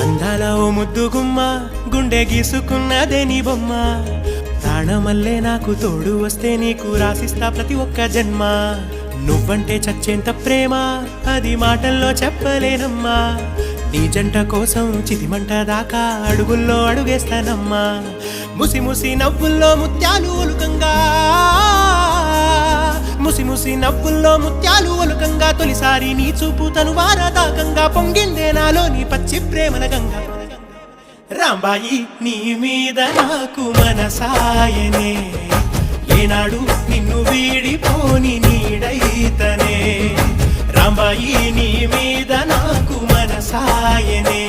అందాల ఓ ముద్దు గుమ్మ గుండె గీసుకున్నదే నీ బొమ్మ ప్రాణమల్లే నాకు తోడు వస్తే నీకు రాసిస్తా ప్రతి ఒక్క జన్మ నువ్వంటే చచ్చేంత ప్రేమ అది మాటల్లో చెప్పలేనమ్మా నీ జంట కోసం చితిమంట దాకా అడుగుల్లో అడుగేస్తానమ్మా ముసి ముసి నవ్వుల్లో ముత్యాలు ఒలుకంగా ముసి ముసి నవ్వుల్లో ముత్యాలు ఒలుకంగా తొలిసారి నీ చూపు తను వారదాకంగా పొంగిందే నాలో నీ పచ్చి ప్రేమల గంగా రాంబాయి నీ మీద నాకు మనసాయనే ఏనాడు నిన్ను వీడిపోని నీడైతనే రాంబాయి నీ మీద నాకు మనసాయనే